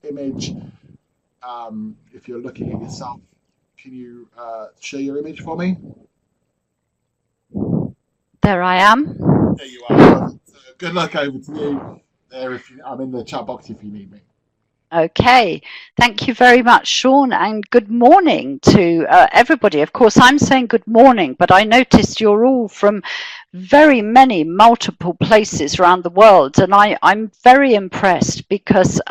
image. If you're looking at yourself, can you share your image for me? There I am. There you are. Perfect. Good luck over to you. There, if you, I'm in the chat box if you need me. Okay, thank you very much, Sean, and good morning to everybody. Of course, I'm saying good morning, but I noticed you're all from very many multiple places around the world, and I'm very impressed because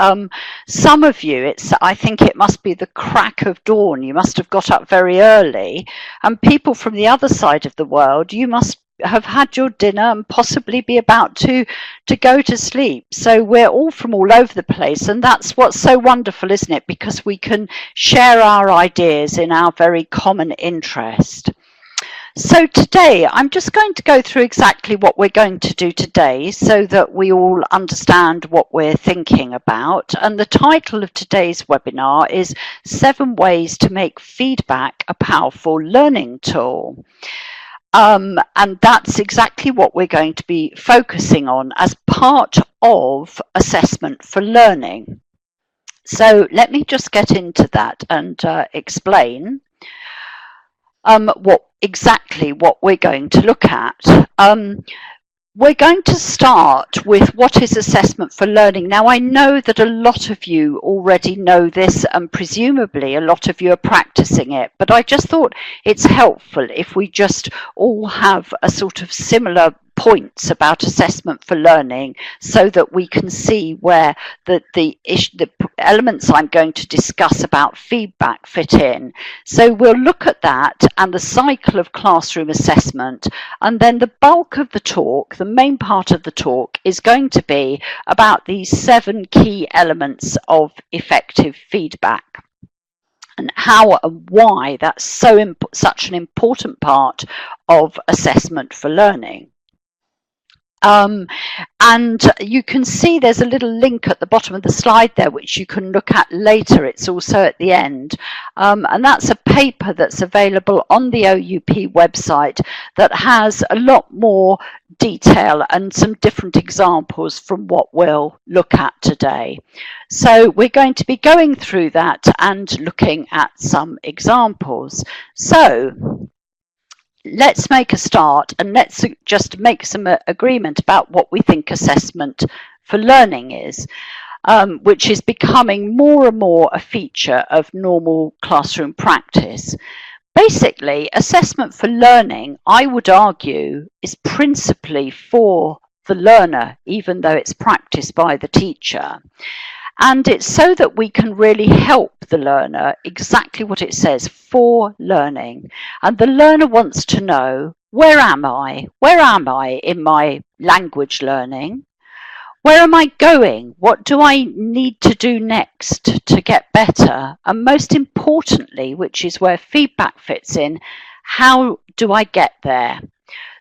some of you, I think it must be the crack of dawn. You must have got up very early, and people from the other side of the world, you must have had your dinner and possibly be about to go to sleep. So we're all from all over the place, and that's what's so wonderful, isn't it? Because we can share our ideas in our very common interest. So today, I'm just going to go through exactly what we're going to do today so that we all understand what we're thinking about. And the title of today's webinar is 7 Ways to Make Feedback a Powerful Learning Tool. And that's exactly what we're going to be focusing on as part of assessment for learning. So let me just get into that and explain what we're going to look at. We're going to start with what is assessment for learning. Now, I know that a lot of you already know this and presumably a lot of you are practicing it, but I just thought it's helpful if we just all have a sort of similar points about assessment for learning so that we can see where the elements I'm going to discuss about feedback fit in. So we'll look at that and the cycle of classroom assessment, and then the bulk of the talk, the main part of the talk, is going to be about these 7 key elements of effective feedback and how and why that's such an important part of assessment for learning. And you can see there's a little link at the bottom of the slide there which you can look at later. It's also at the end, and that's a paper that's available on the OUP website that has a lot more detail and some different examples from what we'll look at today. So we're going to be going through that and looking at some examples. So let's make a start and let's just make some agreement about what we think assessment for learning is, which is becoming more and more a feature of normal classroom practice. Basically, assessment for learning, I would argue, is principally for the learner, even though it's practiced by the teacher. And it's so that we can really help the learner, exactly what it says, for learning. And the learner wants to know, where am I? Where am I in my language learning? Where am I going? What do I need to do next to get better? And most importantly, which is where feedback fits in, how do I get there?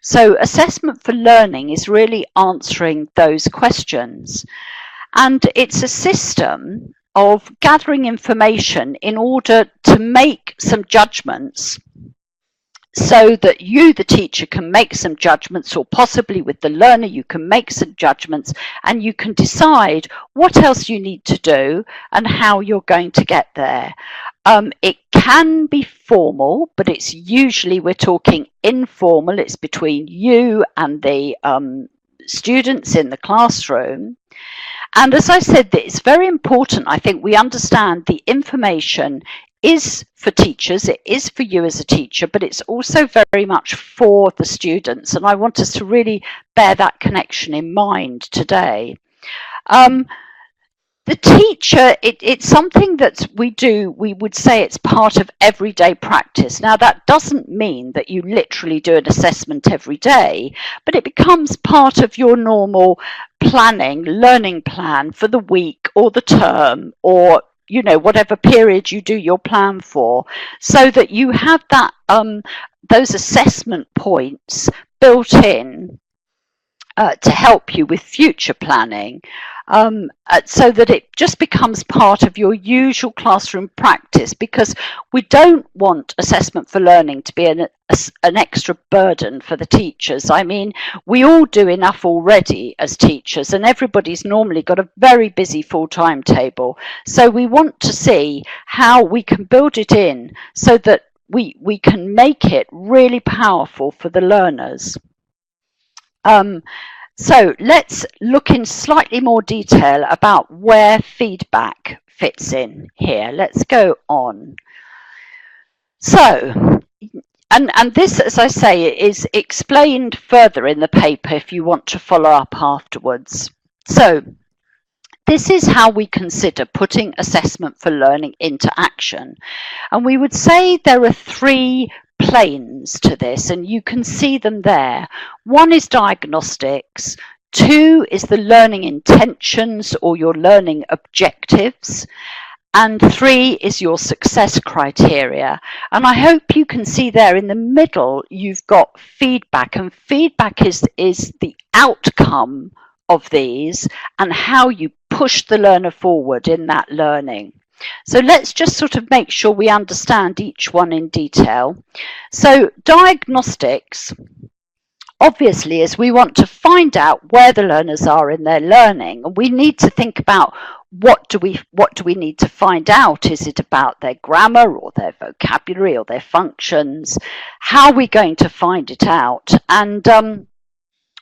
So assessment for learning is really answering those questions. And it's a system of gathering information in order to make some judgments so that you, the teacher, can make some judgments, or possibly with the learner, you can make some judgments and you can decide what else you need to do and how you're going to get there. It can be formal, but it's usually, we're talking informal. It's between you and the students in the classroom. And as I said, it's very important, I think, we understand the information is for teachers, it is for you as a teacher, but it's also very much for the students. And I want us to really bear that connection in mind today. The teacher, it's something that we would say it's part of everyday practice. Now, that doesn't mean that you literally do an assessment every day, but it becomes part of your normal planning, learning plan for the week or the term, or whatever period you do your plan for, so that you have that those assessment points built in to help you with future planning, so that it just becomes part of your usual classroom practice, because we don't want assessment for learning to be an extra burden for the teachers. I mean, we all do enough already as teachers, and everybody's normally got a very busy full timetable. So we want to see how we can build it in so that we can make it really powerful for the learners. So let's look in slightly more detail about where feedback fits in here. Let's go on. So, and this, as I say, is explained further in the paper if you want to follow up afterwards. So, this is how we consider putting assessment for learning into action. And we would say there are three planes to this, and you can see them there. One is diagnostics, two is the learning intentions or your learning objectives, and three is your success criteria. And I hope you can see there in the middle you've got feedback, and feedback is the outcome of these and how you push the learner forward in that learning. So let's just sort of make sure we understand each one in detail. So diagnostics, obviously, is we want to find out where the learners are in their learning, and we need to think about what do we need to find out. Is it about their grammar or their vocabulary or their functions? How are we going to find it out? And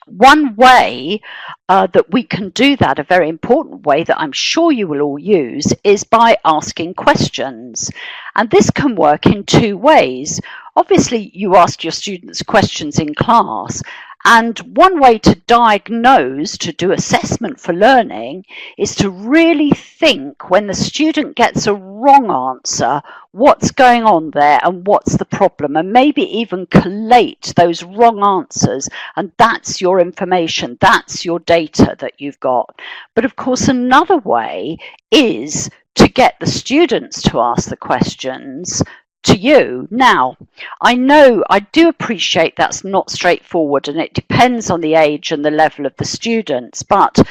one way that we can do that, a very important way that I'm sure you will all use, is by asking questions. And this can work in two ways. Obviously, you ask your students questions in class, and one way to diagnose, to do assessment for learning, is to really think when the student gets a wrong answer, what's going on there and what's the problem, and maybe even collate those wrong answers, and that's your information, that's your data that you've got. But of course, another way is to get the students to ask the questions to you. Now, I know, I do appreciate that's not straightforward, and it depends on the age and the level of the students, but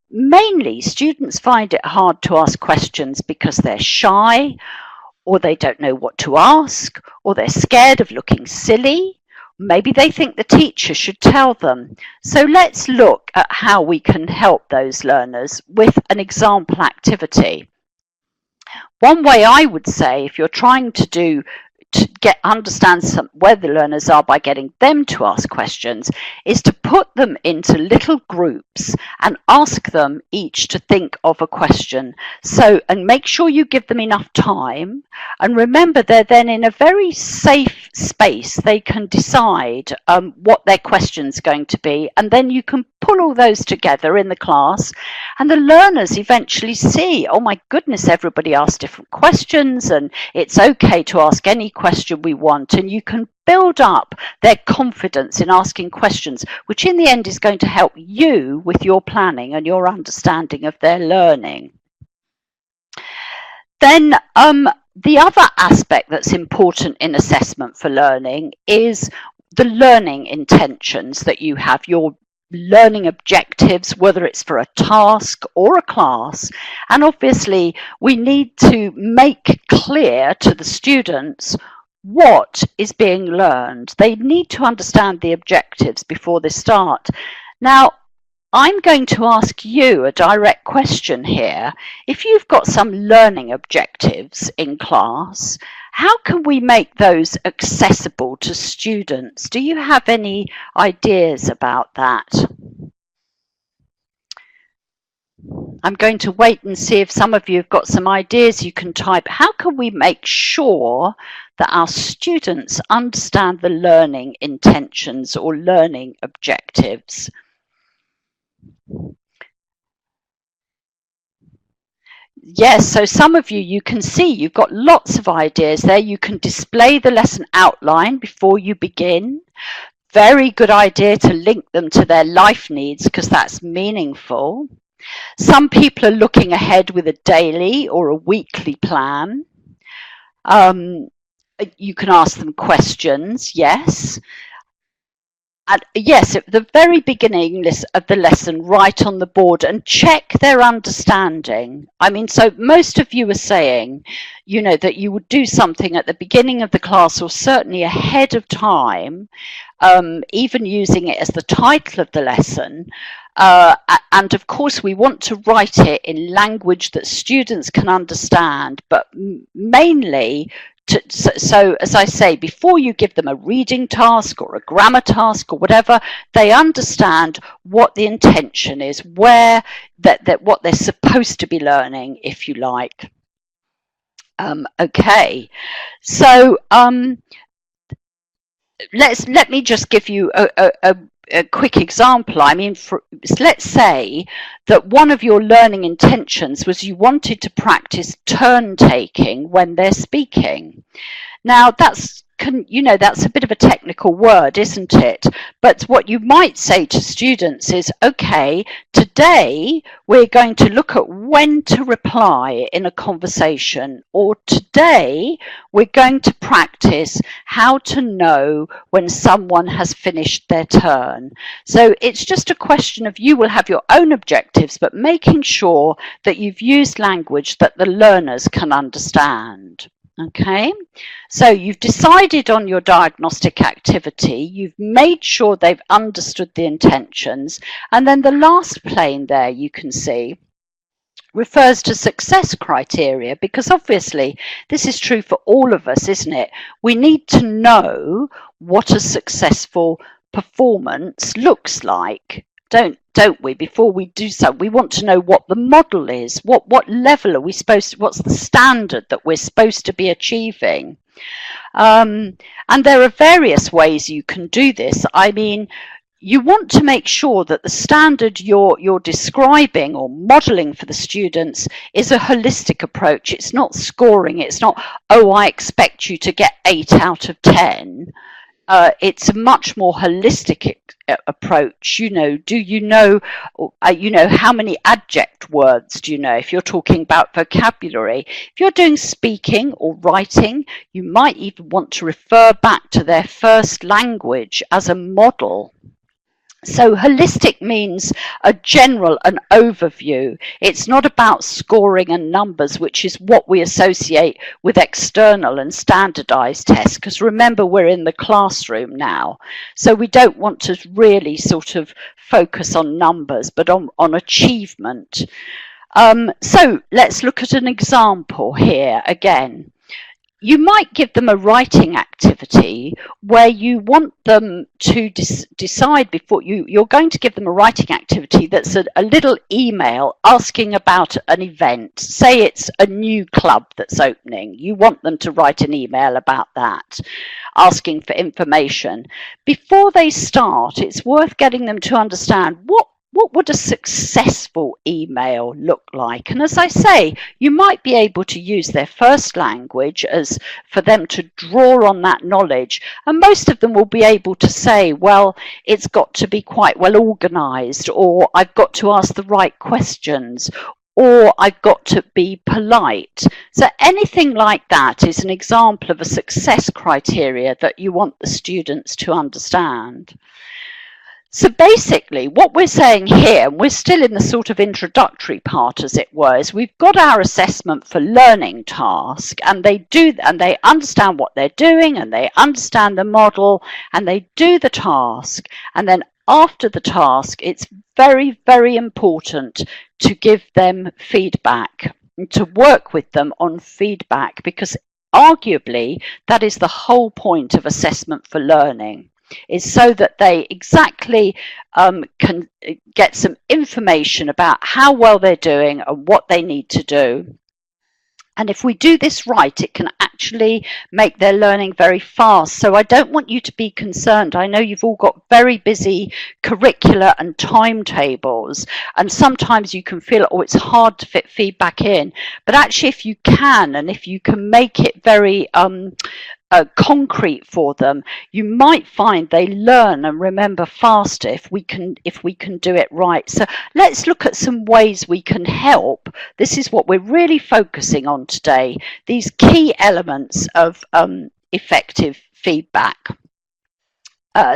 mainly students find it hard to ask questions because they're shy, or they don't know what to ask, or they're scared of looking silly. Maybe they think the teacher should tell them. So let's look at how we can help those learners with an example activity. One way I would say, if you're trying to understand where the learners are by getting them to ask questions, is to put them into little groups and ask them each to think of a question. So, and make sure you give them enough time, and remember they're then in a very safe space. They can decide what their question's going to be, and then you can pull all those together in the class, and the learners eventually see, oh my goodness, everybody asks different questions, and it's okay to ask any question we want, and you can build up their confidence in asking questions, which in the end is going to help you with your planning and your understanding of their learning. Then the other aspect that's important in assessment for learning is the learning intentions that you have, your learning objectives, whether it's for a task or a class. And obviously we need to make clear to the students what is being learned. They need to understand the objectives before they start. Now, I'm going to ask you a direct question here. If you've got some learning objectives in class, how can we make those accessible to students? Do you have any ideas about that? I'm going to wait and see if some of you have got some ideas you can type. How can we make sure that our students understand the learning intentions or learning objectives? Yes, so some of you can see you've got lots of ideas there. You can display the lesson outline before you begin. Very good idea to link them to their life needs, because that's meaningful. Some people are looking ahead with a daily or a weekly plan. You can ask them questions, yes. And yes, at the very beginning of the lesson, write on the board and check their understanding. I mean, so most of you are saying, you know, that you would do something at the beginning of the class or certainly ahead of time, even using it as the title of the lesson. And of course, we want to write it in language that students can understand, but mainly so, as I say, before you give them a reading task or a grammar task or whatever, they understand what the intention is, where that what they're supposed to be learning, if you like. Okay, so let me just give you a quick example. I mean, let's say that one of your learning intentions was you wanted to practice turn taking when they're speaking. Now, that's a bit of a technical word, isn't it? But what you might say to students is, okay, today we're going to look at when to reply in a conversation, or today we're going to practice how to know when someone has finished their turn. So it's just a question of, you will have your own objectives, but making sure that you've used language that the learners can understand. Okay, so you've decided on your diagnostic activity, you've made sure they've understood the intentions, and then the last plane there you can see refers to success criteria, because obviously this is true for all of us, isn't it? We need to know what a successful performance looks like. Don't we? Before we do so, we want to know what the model is. What level are we supposed to, what's the standard that we're supposed to be achieving? And there are various ways you can do this. I mean, you want to make sure that the standard you're describing or modeling for the students is a holistic approach. It's not scoring. It's not, oh, I expect you to get 8 out of 10. It's a much more holistic approach. You know, do you know, how many adject words do you know? If you're talking about vocabulary, if you're doing speaking or writing, you might even want to refer back to their first language as a model. So holistic means a general, an overview. It's not about scoring and numbers, which is what we associate with external and standardized tests, because remember, we're in the classroom now. So we don't want to really sort of focus on numbers, but on achievement. So let's look at an example here again. You might give them a writing activity where you want them to decide before you're going to give them a writing activity that's a little email asking about an event. Say it's a new club that's opening. You want them to write an email about that, asking for information. Before they start, it's worth getting them to understand what would a successful email look like? And as I say, you might be able to use their first language as for them to draw on that knowledge. And most of them will be able to say, well, it's got to be quite well organized, or I've got to ask the right questions, or I've got to be polite. So anything like that is an example of a success criteria that you want the students to understand. So basically, what we're saying here, and we're still in the sort of introductory part, as it were, is we've got our assessment for learning task, and they understand what they're doing, and they understand the model, and they do the task. And then after the task, it's very, very important to give them feedback, and to work with them on feedback, because arguably that is the whole point of assessment for learning, is so that they exactly can get some information about how well they're doing and what they need to do. And if we do this right, it can actually make their learning very fast. So I don't want you to be concerned. I know you've all got very busy curricula and timetables, and sometimes you can feel, oh, it's hard to fit feedback in. But actually, if you can, and if you can make it very concrete for them, you might find they learn and remember faster if we can do it right. So let's look at some ways we can help. This is what we're really focusing on today, these key elements of effective feedback.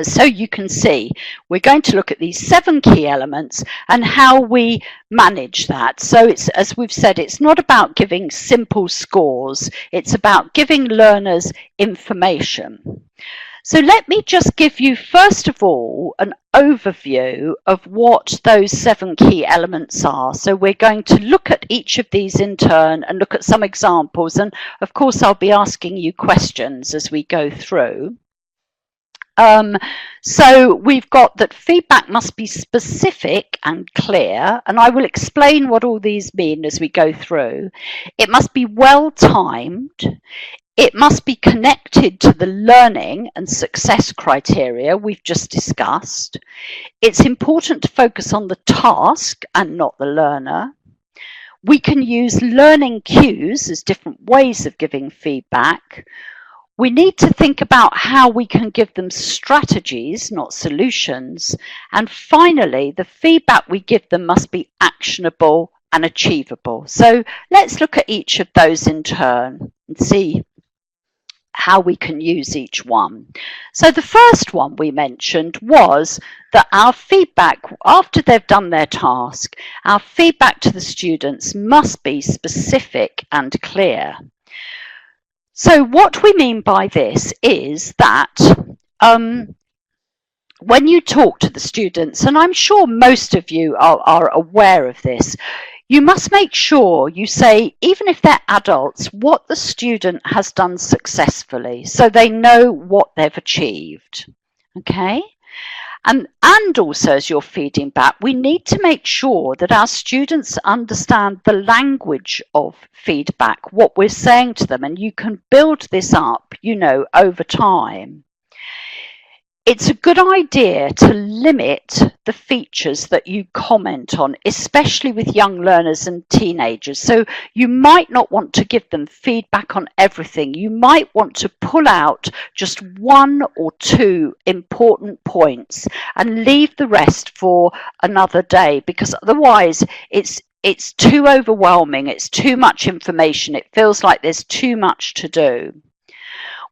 So you can see we're going to look at these 7 key elements and how we manage that. So it's, as we've said, it's not about giving simple scores, it's about giving learners information. So let me just give you first of all an overview of what those 7 key elements are. So we're going to look at each of these in turn and look at some examples, and of course I'll be asking you questions as we go through. So we've got that feedback must be specific and clear, and I will explain what all these mean as we go through. It must be well timed. It must be connected to the learning and success criteria we've just discussed. It's important to focus on the task and not the learner. We can use learning cues as different ways of giving feedback. We need to think about how we can give them strategies, not solutions. And finally, the feedback we give them must be actionable and achievable. So let's look at each of those in turn and see how we can use each one. So the first one we mentioned was that our feedback, after they've done their task, our feedback to the students must be specific and clear. So what we mean by this is that when you talk to the students, and I'm sure most of you are aware of this, you must make sure you say, even if they're adults, what the student has done successfully so they know what they've achieved. Okay? And also, as you're feeding back, we need to make sure that our students understand the language of feedback, what we're saying to them, and you can build this up, you know, over time. It's a good idea to limit the features that you comment on, especially with young learners and teenagers. So you might not want to give them feedback on everything. You might want to pull out just 1 or 2 important points and leave the rest for another day, because otherwise it's too overwhelming. It's too much information. It feels like there's too much to do.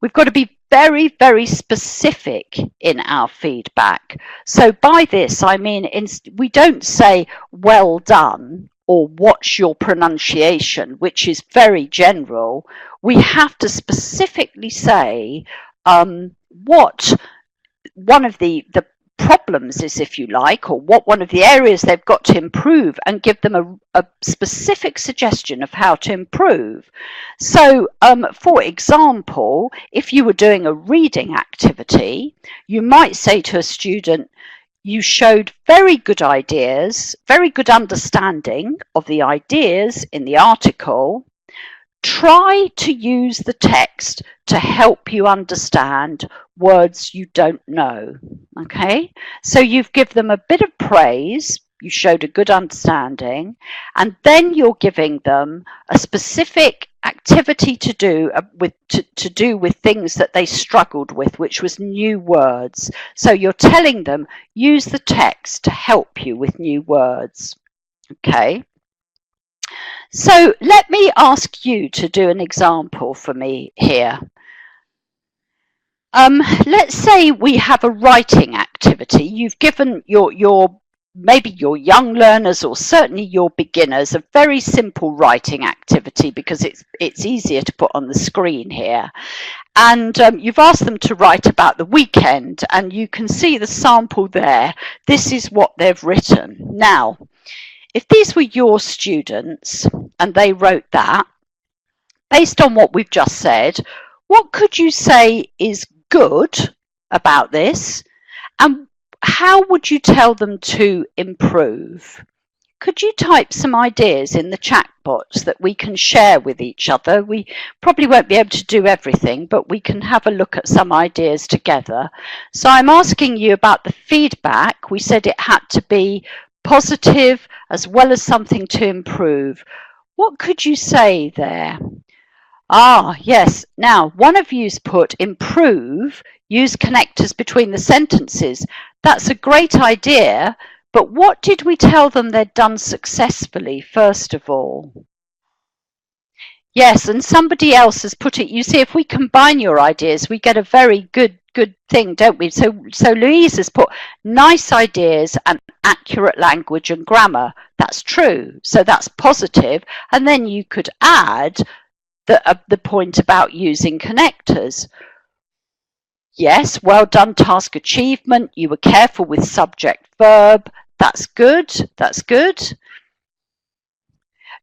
We've got to be very, very specific in our feedback. So by this, I mean, we don't say, well done, or what's your pronunciation, which is very general. We have to specifically say what one of the problems is, if you like, or what one of the areas they've got to improve, and give them a specific suggestion of how to improve. So, for example, if you were doing a reading activity, you might say to a student, you showed very good ideas, very good understanding of the ideas in the article. Try to use the text to help you understand words you don't know. Okay, so you've given them a bit of praise, you showed a good understanding, and then you're giving them a specific activity to do with things that they struggled with, which was new words. So you're telling them, use the text to help you with new words. Okay. So let me ask you to do an example for me here. Let's say we have a writing activity. You've given maybe your young learners, or certainly your beginners, a very simple writing activity, because it's easier to put on the screen here. And you've asked them to write about the weekend, and you can see the sample there. This is what they've written. Now, if these were your students and they wrote that, based on what we've just said, what could you say is good about this, and how would you tell them to improve? Could you type some ideas in the chat box that we can share with each other? We probably won't be able to do everything, but we can have a look at some ideas together. So I'm asking you about the feedback. We said it had to be positive as well as something to improve. What could you say there? Ah, yes. Now, one of you's put improve, use connectors between the sentences. That's a great idea, but what did we tell them they'd done successfully, first of all? Yes, and somebody else has put it. You see, if we combine your ideas, we get a very good thing, don't we? So Louise has put nice ideas and accurate language and grammar. That's true. So that's positive. And then you could add the point about using connectors. Yes, well done, task achievement. You were careful with subject verb. That's good. That's good.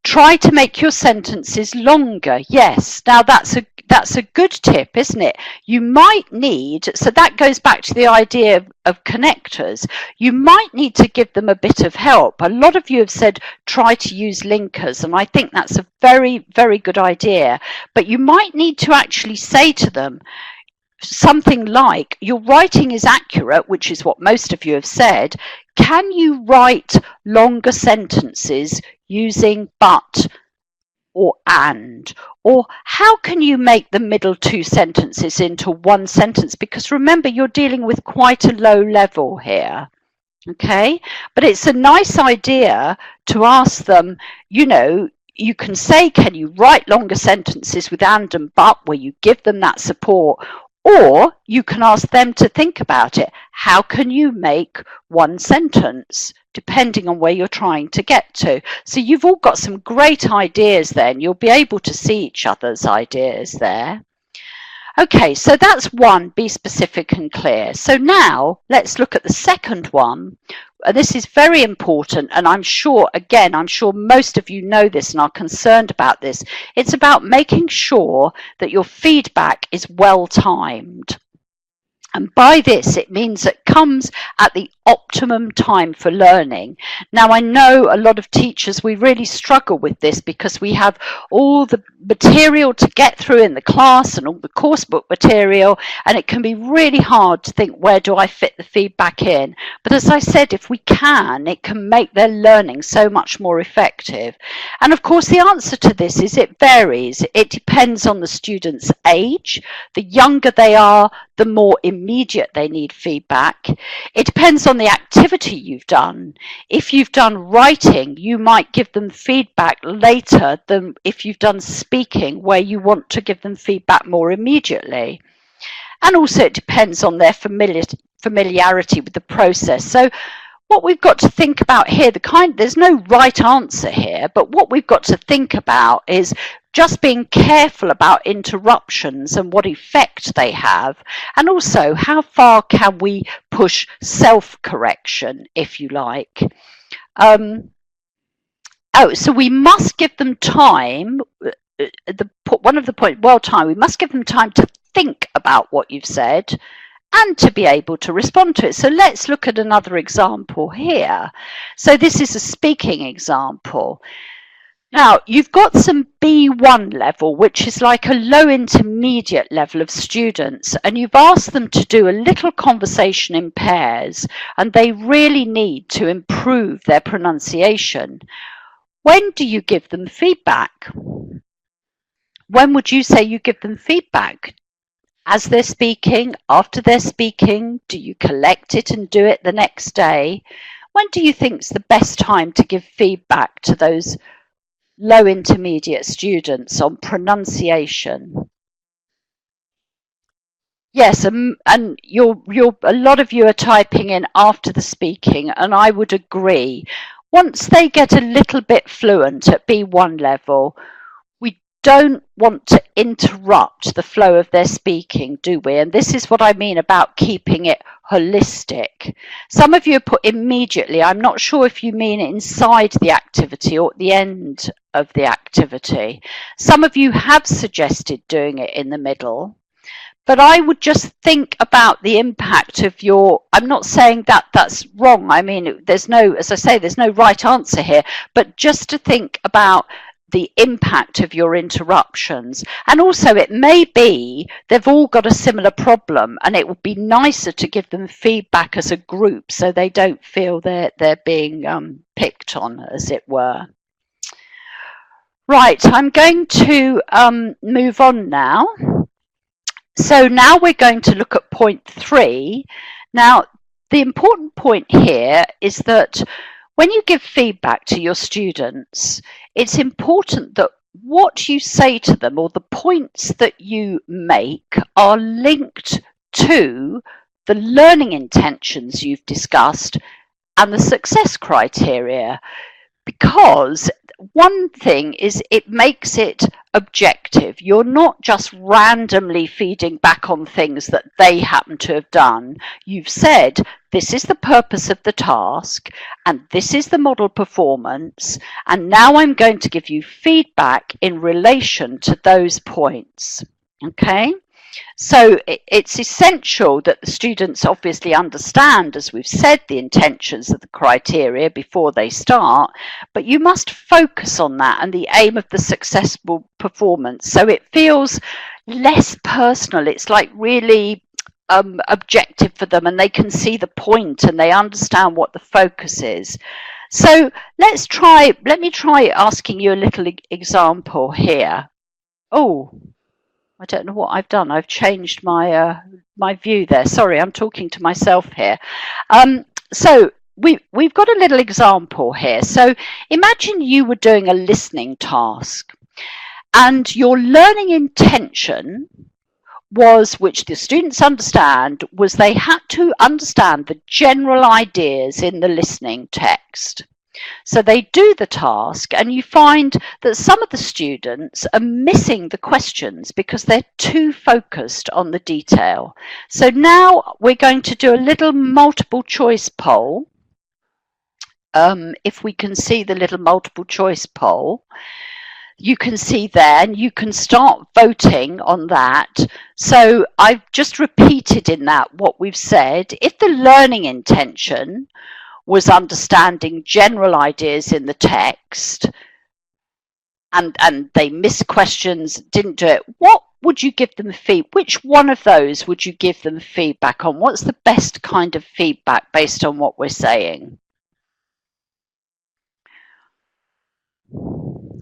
Try to make your sentences longer. Yes, now that's a good tip, isn't it? You might need, so that goes back to the idea of connectors. You might need to give them a bit of help. A lot of you have said try to use linkers, and I think that's a very, very good idea. But you might need to actually say to them something like, your writing is accurate, which is what most of you have said. Can you write longer sentences using but or and? Or how can you make the middle two sentences into one sentence? Because remember, you're dealing with quite a low level here. Okay, but it's a nice idea to ask them, you know, you can say, can you write longer sentences with and but, where you give them that support? Or you can ask them to think about it. How can you make one sentence, depending on where you're trying to get to? So you've all got some great ideas then. You'll be able to see each other's ideas there. Okay, so that's one, be specific and clear. So now let's look at the second one. This is very important, and I'm sure, again, I'm sure most of you know this and are concerned about this. It's about making sure that your feedback is well timed. And by this, it means it comes at the optimum time for learning. Now, I know a lot of teachers, we really struggle with this because we have all the material to get through in the class and all the course book material, and it can be really hard to think, where do I fit the feedback in? But as I said, if we can, it can make their learning so much more effective. And of course, the answer to this is it varies. It depends on the student's age. The younger they are, the more immediate they need feedback. It depends on the activity you've done. If you've done writing, you might give them feedback later than if you've done speaking, where you want to give them feedback more immediately. And also it depends on their familiarity with the process. So what we've got to think about here, there's no right answer here, but what we've got to think about is just being careful about interruptions and what effect they have, and also how far can we push self-correction, if you like. So we must give them time. One of the points, well timed, we must give them time to think about what you've said and to be able to respond to it. So let's look at another example here. So this is a speaking example. Now, you've got some B1 level, which is like a low intermediate level of students, and you've asked them to do a little conversation in pairs, and they really need to improve their pronunciation. When do you give them feedback? When would you say you give them feedback? As they're speaking, after they're speaking? Do you collect it and do it the next day? When do you think is the best time to give feedback to those low intermediate students on pronunciation? Yes, and a lot of you are typing in after the speaking, and I would agree. Once they get a little bit fluent at B1 level, we don't want to interrupt the flow of their speaking, do we? And this is what I mean about keeping it holistic. Some of you put immediately. I'm not sure if you mean inside the activity or at the end of the activity. Some of you have suggested doing it in the middle. But I would just think about the impact of your, I'm not saying that that's wrong. I mean, there's no, as I say, there's no right answer here, but just to think about the impact of your interruptions. And also it may be they've all got a similar problem, and it would be nicer to give them feedback as a group so they don't feel they're being picked on, as it were. Right, I'm going to move on now. So now we're going to look at point 3. Now, the important point here is that when you give feedback to your students, it's important that what you say to them or the points that you make are linked to the learning intentions you've discussed and the success criteria. Because one thing is it makes it objective. You're not just randomly feeding back on things that they happen to have done. You've said, this is the purpose of the task, and this is the model performance, and now I'm going to give you feedback in relation to those points. Okay? So it's essential that the students obviously understand, as we've said, the intentions of the criteria before they start, but you must focus on that and the aim of the successful performance. So it feels less personal. It's like really objective for them, and they can see the point and they understand what the focus is. So let me try asking you a little example here. Oh, I don't know what I've done. I've changed my my view there. Sorry, I'm talking to myself here. So we've got a little example here. So imagine you were doing a listening task, and your learning intention was, which the students understand, was they had to understand the general ideas in the listening text. So they do the task, and you find that some of the students are missing the questions because they're too focused on the detail. So now we're going to do a little multiple choice poll. If we can see the little multiple choice poll, you can see there, and you can start voting on that. So I've just repeated in that what we've said. If the learning intention was understanding general ideas in the text, and they missed questions, didn't do it, what would you give them feedback? Which one of those would you give them feedback on? What's the best kind of feedback based on what we're saying?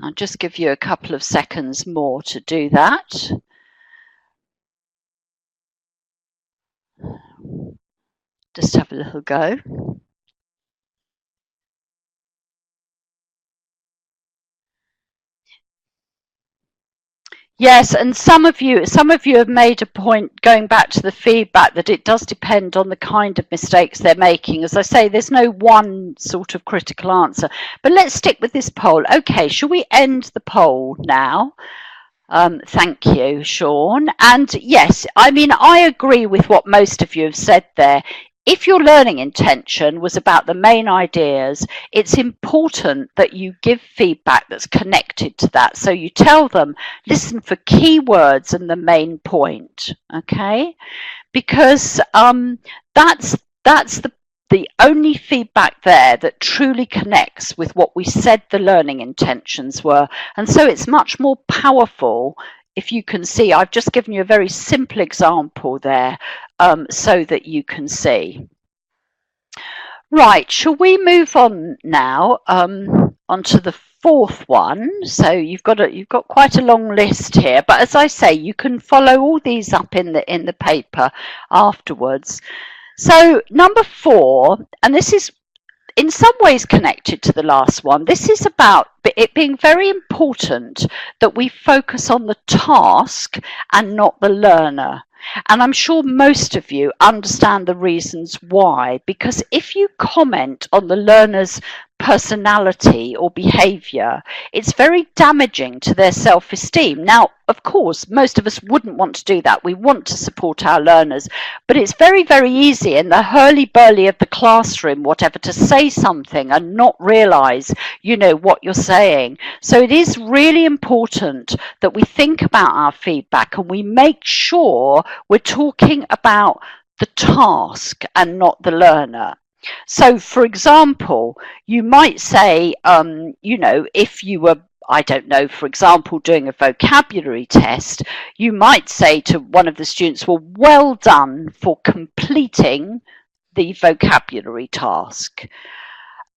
I'll just give you a couple of seconds more to do that. Just have a little go. Yes, and some of you have made a point, going back to the feedback, that it does depend on the kind of mistakes they're making. As I say, there's no one sort of critical answer. But let's stick with this poll. Okay, shall we end the poll now? Thank you, Sean. And yes, I mean, I agree with what most of you have said there. If your learning intention was about the main ideas, it's important that you give feedback that's connected to that. So you tell them, listen for key words and the main point, okay? Because that's the only feedback there that truly connects with what we said the learning intentions were. And so it's much more powerful. If you can see, I've just given you a very simple example there, so that you can see. Right, shall we move on now onto the fourth one? So you've got quite a long list here, but as I say, you can follow all these up in the paper afterwards. So number 4, and this is in some ways connected to the last one, this is about it being very important that we focus on the task and not the learner. And I'm sure most of you understand the reasons why, because if you comment on the learner's personality or behavior, it's very damaging to their self-esteem. Now, of course, most of us wouldn't want to do that. We want to support our learners, but it's very, very easy in the hurly-burly of the classroom, whatever, to say something and not realize, you know, what you're saying. So it is really important that we think about our feedback and we make sure we're talking about the task and not the learner. So, for example, you might say, you know, if you were, I don't know, for example, doing a vocabulary test, you might say to one of the students, well done for completing the vocabulary task.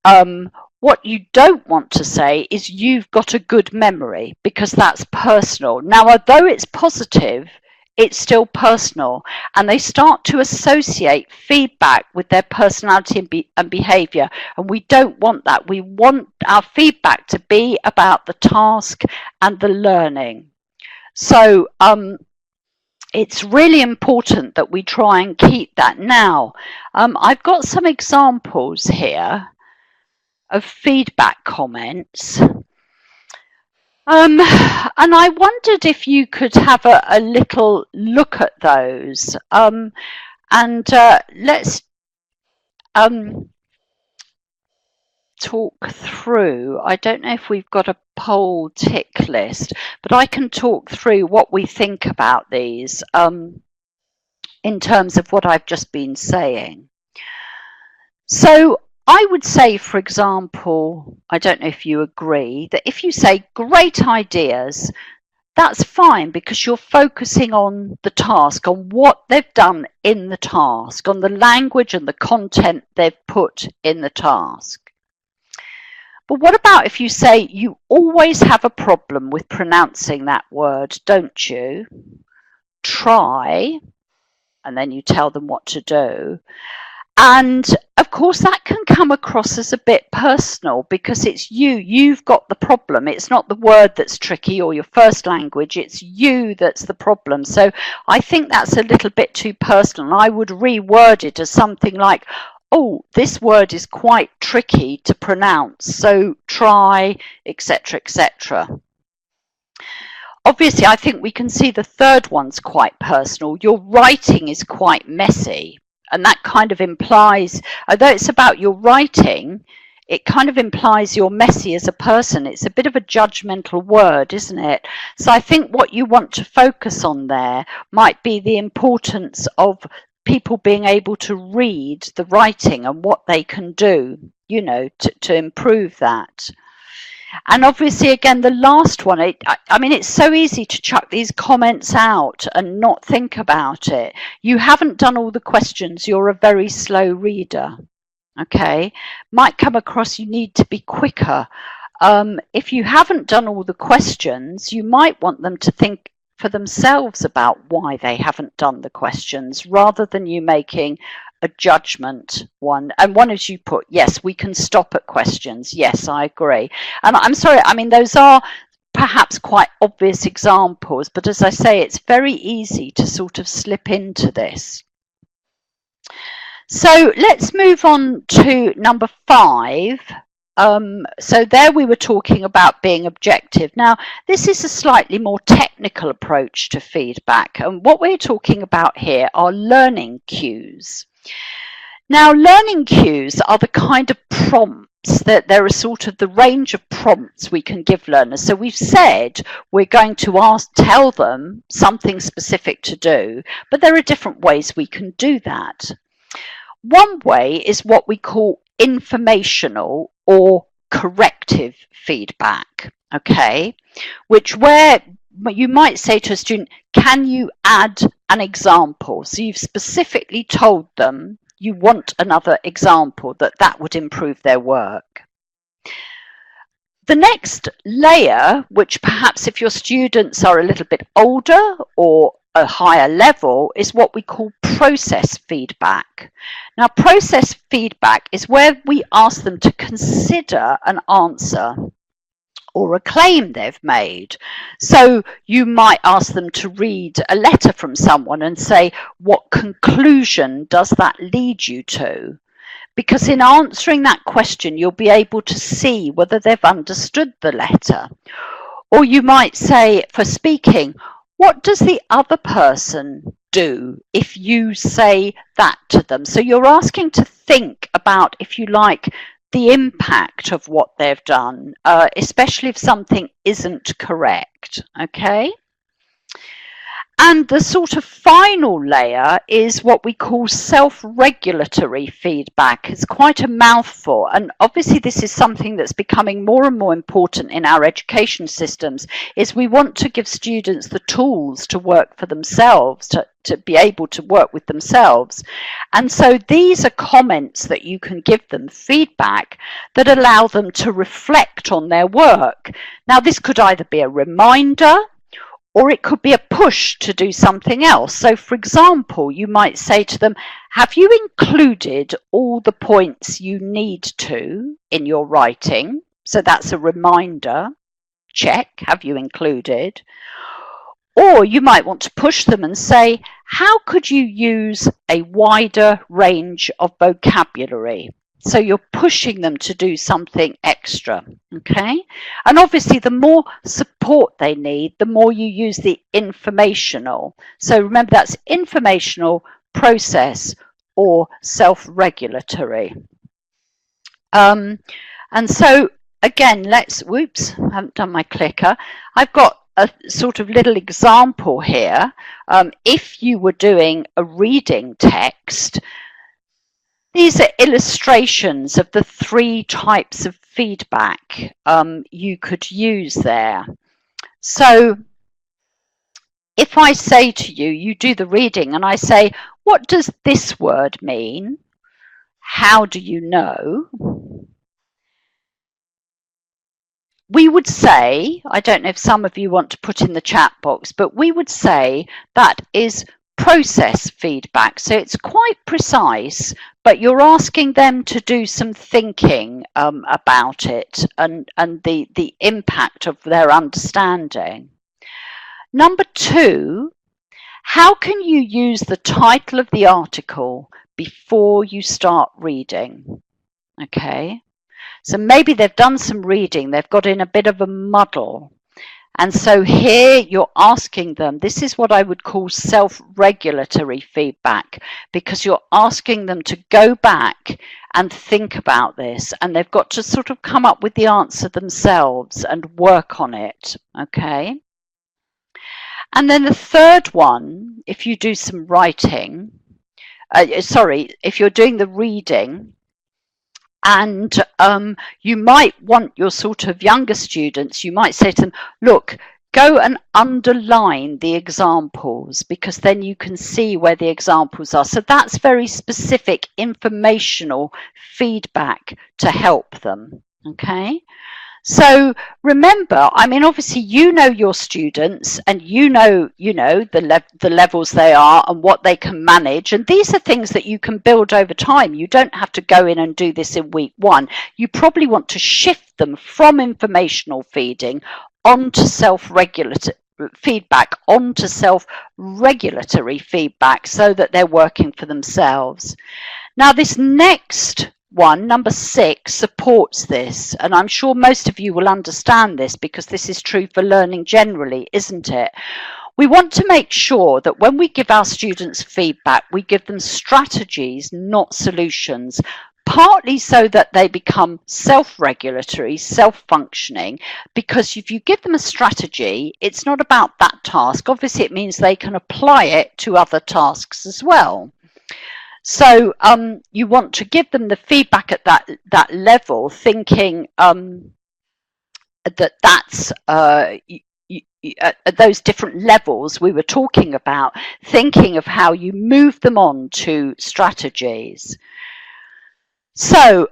What you don't want to say is you've got a good memory, because that's personal. Now, although it's positive, it's still personal, and they start to associate feedback with their personality and behavior, and we don't want that. We want our feedback to be about the task and the learning. So it's really important that we try and keep that. Now, I've got some examples here of feedback comments. And I wondered if you could have a little look at those. Let's talk through. I don't know if we've got a poll tick list, but I can talk through what we think about these in terms of what I've just been saying. So I would say, for example, I don't know if you agree, that if you say great ideas, that's fine because you're focusing on the task, on what they've done in the task, on the language and the content they've put in the task. But what about if you say you always have a problem with pronouncing that word, don't you? Try, and then you tell them what to do. And of course, that can come across as a bit personal because it's you've got the problem. It's not the word that's tricky or your first language, it's you that's the problem. So I think that's a little bit too personal. I would reword it as something like, oh, this word is quite tricky to pronounce, so try, etc., etc. Obviously, I think we can see the third one's quite personal. Your writing is quite messy. And that kind of implies, although it's about your writing, it kind of implies you're messy as a person. It's a bit of a judgmental word, isn't it? So I think what you want to focus on there might be the importance of people being able to read the writing and what they can do, you know, to improve that. And obviously, again, the last one, I mean, it's so easy to chuck these comments out and not think about it. You haven't done all the questions. You're a very slow reader. Okay. Might come across you need to be quicker. If you haven't done all the questions, you might want them to think for themselves about why they haven't done the questions rather than you making a judgment one. And one as you put, yes, we can stop at questions. Yes, I agree. And I'm sorry, I mean, those are perhaps quite obvious examples, but as I say, it's very easy to sort of slip into this. So let's move on to number 5. So there we were talking about being objective. Now, this is a slightly more technical approach to feedback. And what we're talking about here are learning cues. Now, learning cues are the kind of prompts that there are sort of the range of prompts we can give learners. So we've said we're going to tell them something specific to do, but there are different ways we can do that. One way is what we call informational or corrective feedback, okay, where you might say to a student, can you add an example? So you've specifically told them you want another example, that would improve their work. The next layer, which perhaps if your students are a little bit older or a higher level, is what we call process feedback. Now, process feedback is where we ask them to consider an answer or a claim they've made. So you might ask them to read a letter from someone and say, what conclusion does that lead you to? Because in answering that question, you'll be able to see whether they've understood the letter. Or you might say, for speaking, what does the other person do if you say that to them? So you're asking to think about, if you like, the impact of what they've done, especially if something isn't correct, okay? And the sort of final layer is what we call self-regulatory feedback. It's quite a mouthful, and obviously this is something that's becoming more and more important in our education systems, is we want to give students the tools to work for themselves, to be able to work with themselves. And so these are comments that you can give them, feedback, that allow them to reflect on their work. Now, this could either be a reminder, or it could be a push to do something else. So for example, you might say to them, have you included all the points you need to in your writing? So that's a reminder. Check, have you included? Or you might want to push them and say, how could you use a wider range of vocabulary? So you're pushing them to do something extra, okay? And obviously the more support they need, the more you use the informational. So remember, that's informational, process, or self-regulatory. And so again, whoops, I haven't done my clicker. I've got a sort of little example here. If you were doing a reading text, these are illustrations of the 3 types of feedback you could use there. So if I say to you, you do the reading and I say, what does this word mean? How do you know? We would say, I don't know if some of you want to put in the chat box, but we would say that is process feedback. So it's quite precise, but you're asking them to do some thinking about it and the impact of their understanding. Number 2, how can you use the title of the article before you start reading? Okay. So maybe they've done some reading, they've got in a bit of a muddle. And so here you're asking them, this is what I would call self-regulatory feedback, because you're asking them to go back and think about this, and they've got to sort of come up with the answer themselves and work on it, okay? And then the third one, if you do some writing, if you're doing the reading, and you might want your sort of younger students, you might say to them, look, go and underline the examples, because then you can see where the examples are. So that's very specific informational feedback to help them, okay? So remember, I mean, obviously, you know your students and you know the levels they are and what they can manage. And these are things that you can build over time. You don't have to go in and do this in week 1. You probably want to shift them from informational feeding onto self-regulatory feedback, onto self-regulatory feedback, so that they're working for themselves. Now, this next one, number 6, supports this, and I'm sure most of you will understand this because this is true for learning generally, isn't it? We want to make sure that when we give our students feedback, we give them strategies, not solutions, partly so that they become self-regulatory, self-functioning, because if you give them a strategy, it's not about that task. Obviously, it means they can apply it to other tasks as well. So you want to give them the feedback at that level, thinking that's at those different levels we were talking about, thinking of how you move them on to strategies. So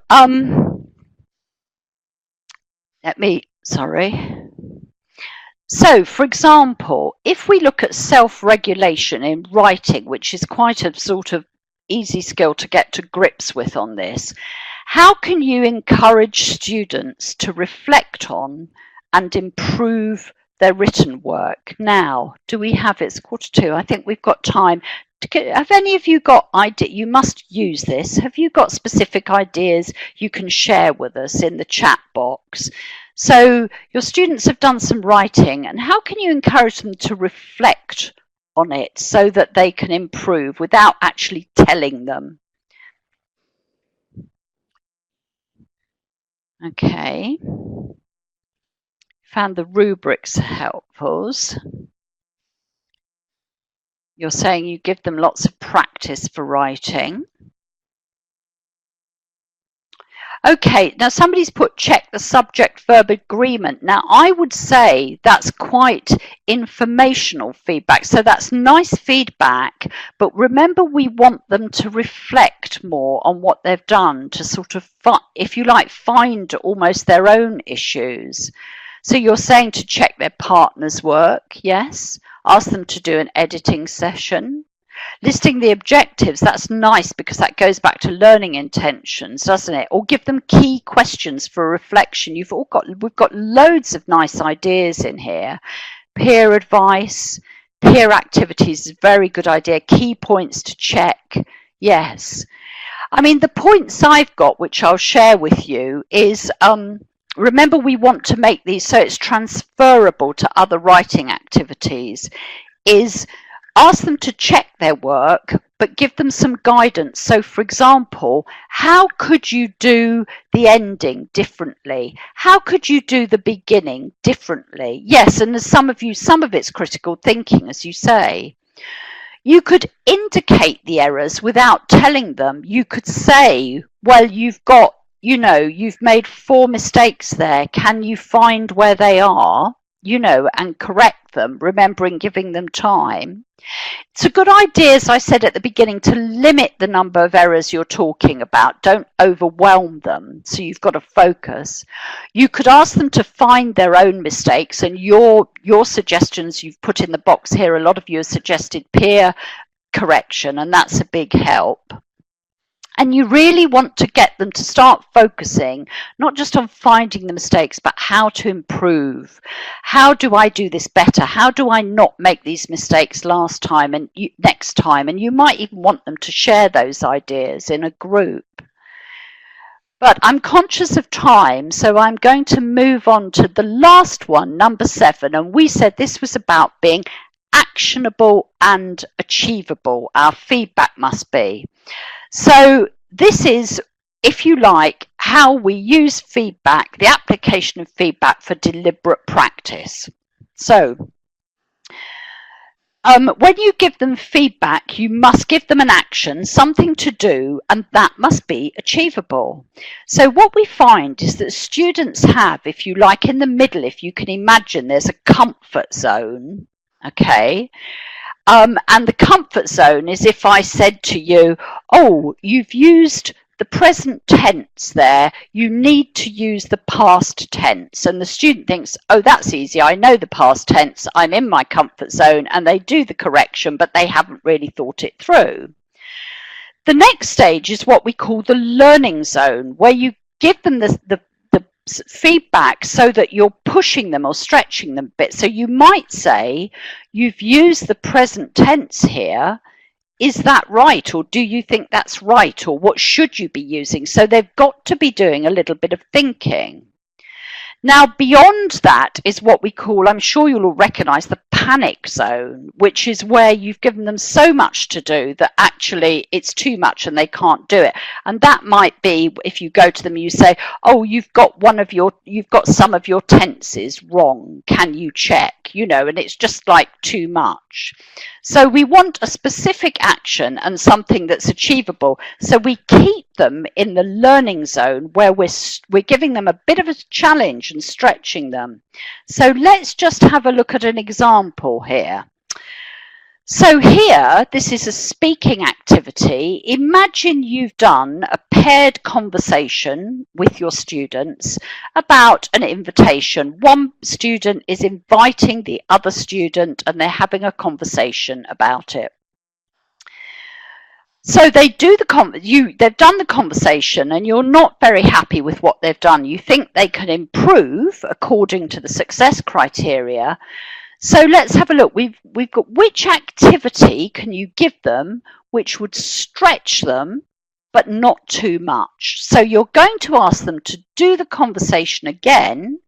So, for example, if we look at self-regulation in writing, which is quite a sort of easy skill to get to grips with on this, how can you encourage students to reflect on and improve their written work? Now, do we have it's 1:45? I think we've got time. Have any of you got idea? You must use this. Have you got specific ideas you can share with us in the chat box? So your students have done some writing, and how can you encourage them to reflect on it so that they can improve without actually telling them? Okay. Found the rubrics helpful. You're saying you give them lots of practice for writing. Okay, now somebody's put check the subject-verb agreement. Now, I would say that's quite informational feedback. So that's nice feedback, but remember we want them to reflect more on what they've done to sort of, if you like, find almost their own issues. So you're saying to check their partner's work, yes. Ask them to do an editing session. Listing the objectives, that's nice because that goes back to learning intentions, doesn't it? Or give them key questions for reflection. We've got loads of nice ideas in here. Peer advice, peer activities is a very good idea. Key points to check, yes. I mean, the points I've got, which I'll share with you, is remember we want to make these so it's transferable to other writing activities, is ask them to check their work, but give them some guidance. So, for example, how could you do the ending differently? How could you do the beginning differently? Yes, and as some of it's critical thinking, as you say. You could indicate the errors without telling them. You could say, well, you've made 4 mistakes there. Can you find where they are, and correct them, remembering giving them time. It's a good idea, as I said at the beginning, to limit the number of errors you're talking about. Don't overwhelm them, so you've got to focus. You could ask them to find their own mistakes, and your suggestions you've put in the box here, a lot of you have suggested peer correction, and that's a big help. And you really want to get them to start focusing, not just on finding the mistakes, but how to improve. How do I do this better? How do I not make these mistakes next time? And you might even want them to share those ideas in a group. But I'm conscious of time, so I'm going to move on to the last one, number 7. And we said this was about being actionable and achievable. Our feedback must be. So this is, if you like, how we use feedback, the application of feedback for deliberate practice. So when you give them feedback, you must give them an action, something to do, and that must be achievable. So what we find is that students have, if you like, in the middle, if you can imagine, there's a comfort zone, okay? And the comfort zone is if I said to you, oh, you've used the present tense there, you need to use the past tense. And the student thinks, oh, that's easy. I know the past tense. I'm in my comfort zone. And they do the correction, but they haven't really thought it through. The next stage is what we call the learning zone, where you give them the feedback so that you're pushing them or stretching them a bit. So you might say, you've used the present tense here. Is that right? Or do you think that's right? Or what should you be using? So they've got to be doing a little bit of thinking. Now, beyond that is what we call, I'm sure you'll all recognize, the panic zone, which is where you've given them so much to do that actually it's too much and they can't do it. And that might be if you go to them, you say, oh, you've got some of your tenses wrong. Can you check? And it's just like too much. So we want a specific action and something that's achievable. So we keep them in the learning zone where we're giving them a bit of a challenge and stretching them. So let's just have a look at an example here. So here, this is a speaking activity. Imagine you've done a paired conversation with your students about an invitation. One student is inviting the other student and they're having a conversation about it. So they've done the conversation and you're not very happy with what they've done. You think they can improve according to the success criteria. So let's have a look. We've got which activity can you give them which would stretch them but not too much. So you're going to ask them to do the conversation again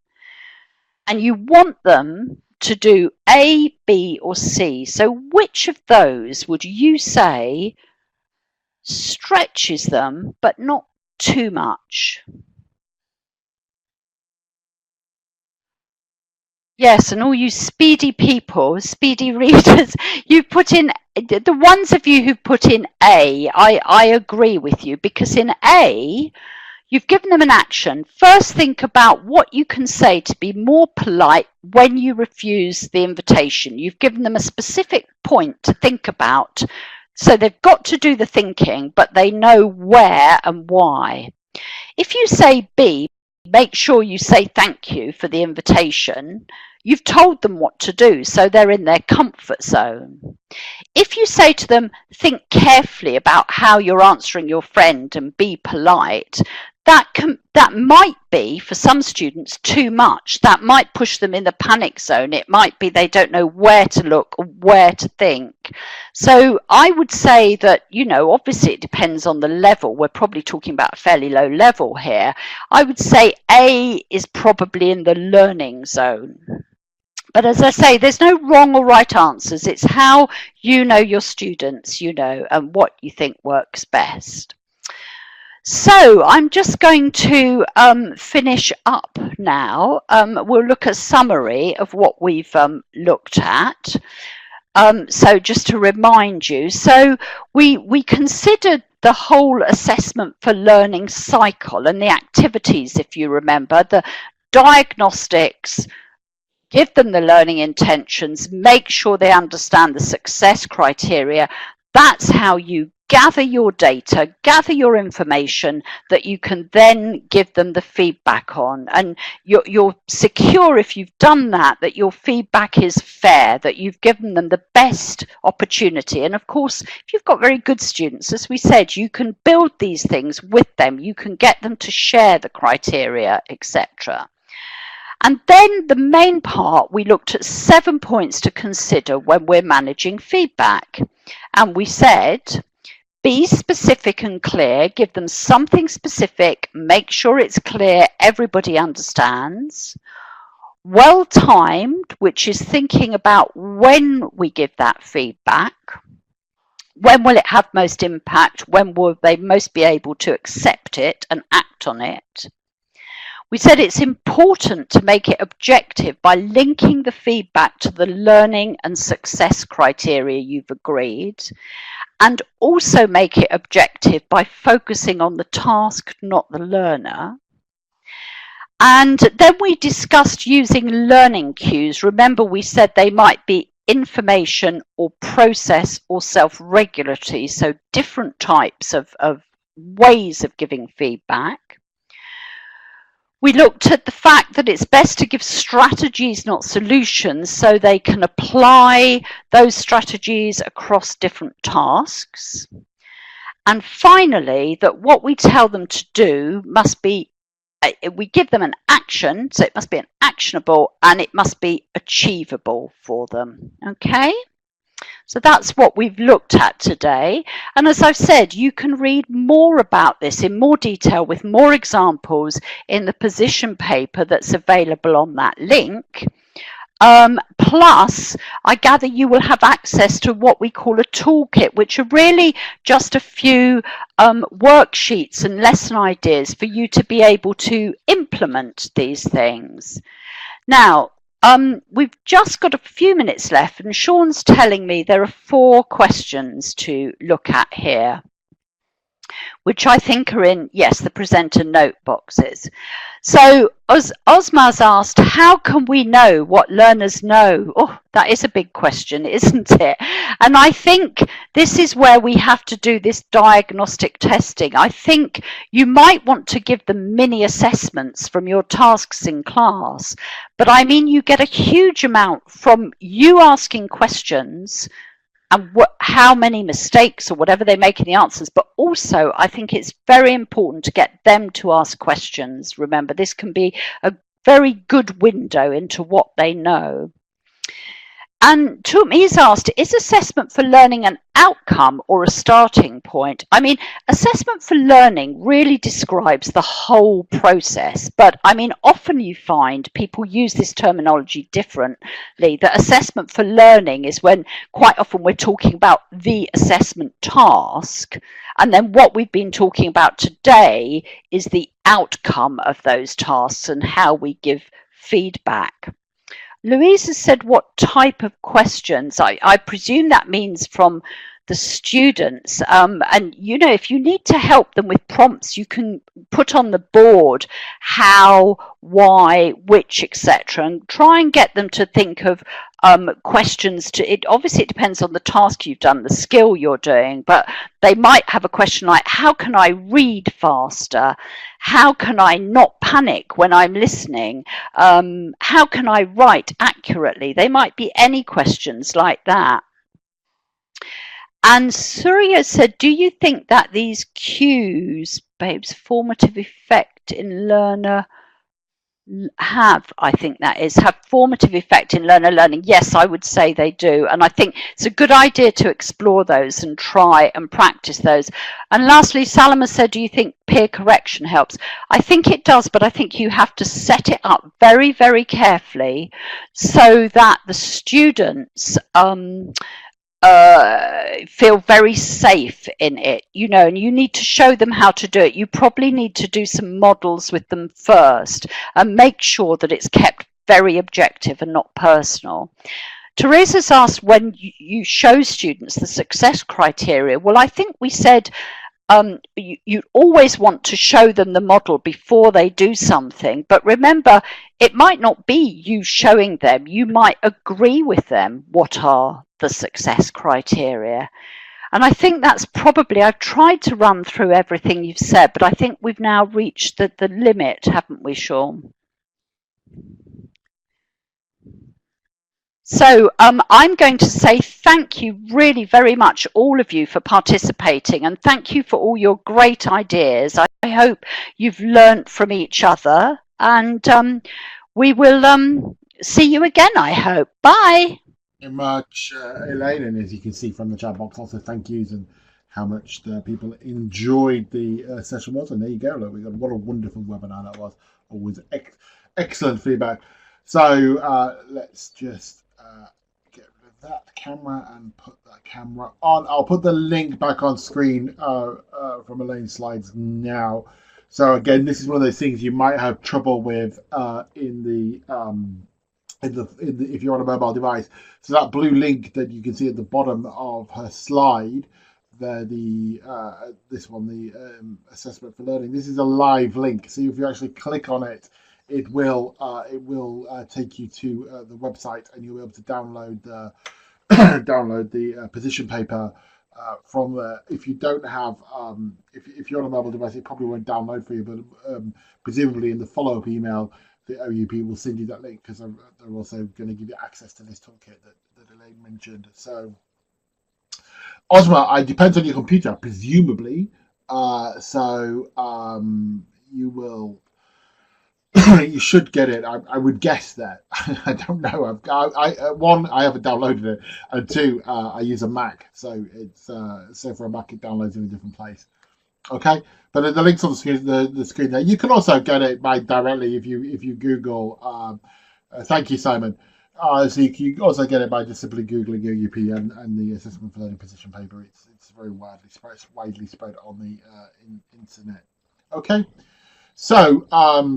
and you want them to do A, B or C. So which of those would you say stretches them but not too much? Yes, and all you speedy people, speedy readers, you put in, the ones of you who put in A, I agree with you, because in A, you've given them an action. First, think about what you can say to be more polite when you refuse the invitation. You've given them a specific point to think about, so they've got to do the thinking, but they know where and why. If you say B, make sure you say thank you for the invitation. You've told them what to do, so they're in their comfort zone. If you say to them, think carefully about how you're answering your friend and be polite, that might be, for some students, too much. That might push them in the panic zone. It might be they don't know where to look or where to think. So I would say that, obviously it depends on the level. We're probably talking about a fairly low level here. I would say A is probably in the learning zone. But as I say, there's no wrong or right answers. It's how you know your students, and what you think works best. So I'm just going to finish up now. We'll look at a summary of what we've looked at. So just to remind you, so we considered the whole assessment for learning cycle and the activities, if you remember, the diagnostics, give them the learning intentions, make sure they understand the success criteria. That's how you gather your data, gather your information that you can then give them the feedback on. And you're secure, if you've done that your feedback is fair, that you've given them the best opportunity. And of course, if you've got very good students, as we said, you can build these things with them. You can get them to share the criteria, etc. And then the main part, we looked at 7 points to consider when we're managing feedback. And we said, be specific and clear, give them something specific, make sure it's clear, everybody understands. Well-timed, which is thinking about when we give that feedback. When will it have most impact? When will they most be able to accept it and act on it? We said it's important to make it objective by linking the feedback to the learning and success criteria you've agreed, and also make it objective by focusing on the task, not the learner. And then we discussed using learning cues. Remember, we said they might be information or process or self-regulatory, so different types of ways of giving feedback. We looked at the fact that it's best to give strategies, not solutions, so they can apply those strategies across different tasks. And finally, that what we tell them to do must be, we give them an action, so it must be an actionable and it must be achievable for them. Okay? So that's what we've looked at today. And as I've said, you can read more about this in more detail with more examples in the position paper that's available on that link. Plus, I gather you will have access to what we call a toolkit, which are really just a few worksheets and lesson ideas for you to be able to implement these things. Now, we've just got a few minutes left, and Sean's telling me there are 4 questions to look at here, which I think are in, yes, the presenter note boxes. So Osmar's asked, how can we know what learners know? Oh, that is a big question, isn't it? And I think this is where we have to do this diagnostic testing. I think you might want to give them mini assessments from your tasks in class, but I mean, you get a huge amount from you asking questions and how many mistakes or whatever they make in the answers. But also, I think it's very important to get them to ask questions. Remember, this can be a very good window into what they know. And Tumi's asked, is assessment for learning an outcome or a starting point? I mean, assessment for learning really describes the whole process, but I mean, often you find people use this terminology differently. That assessment for learning is when quite often we're talking about the assessment task, and then what we've been talking about today is the outcome of those tasks and how we give feedback. Louise has said what type of questions. I presume that means from the students. And you know, if you need to help them with prompts, you can put on the board how, why, which, etc., and try and get them to think of questions. To it, obviously it depends on the task you've done, the skill you're doing, but they might have a question like, how can I read faster? How can I not panic when I'm listening? How can I write accurately? They might be any questions like that. And Surya said, do you think that these cues, babes, formative effect in learner have formative effect in learner learning? Yes, I would say they do. And I think it's a good idea to explore those and try and practice those. And lastly, Salama said, do you think peer correction helps? I think it does, but I think you have to set it up very, very carefully so that the students feel very safe in it, you know, and you need to show them how to do it. You probably need to do some models with them first and make sure that it's kept very objective and not personal. Teresa's asked when you show students the success criteria. Well, I think we said you always want to show them the model before they do something. But remember, it might not be you showing them. You might agree with them what are the success criteria. And I think that's probably, I've tried to run through everything you've said, but I think we've now reached the limit, haven't we, Sean? So I'm going to say thank you really very much, all of you, for participating, and thank you for all your great ideas. I hope you've learnt from each other, and we will see you again, I hope. Bye. Very much, Elaine, and as you can see from the chat box, also thank yous and how much the people enjoyed the session was. And there you go, look, we got what a wonderful webinar that was. Always excellent feedback. So let's just get rid of that camera and put that camera on. I'll put the link back on screen from Elaine's slides now. So again, this is one of those things you might have trouble with if you're on a mobile device. So that blue link that you can see at the bottom of her slide, this one, the assessment for learning. This is a live link. So if you actually click on it, it will take you to the website, and you'll be able to download the position paper from there. If you don't have, if you're on a mobile device, it probably won't download for you, but presumably in the follow-up email, the OUP will send you that link, because they're also going to give you access to this toolkit that Elaine mentioned. So, Ozma, it depends on your computer, presumably. You will. You should get it. I would guess that. I don't know. One, I haven't downloaded it, and two, I use a Mac, so it's so for a Mac it downloads in a different place. Okay, but the link's on the screen there. You can also get it by directly if you Google. Thank you, Simon. So you can also get it by just simply googling OUP and the assessment for learning position paper. It's very widely spread on the internet. Okay. So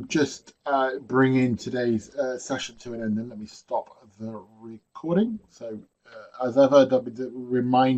just bringing today's session to an end, and let me stop the recording. So as ever, remind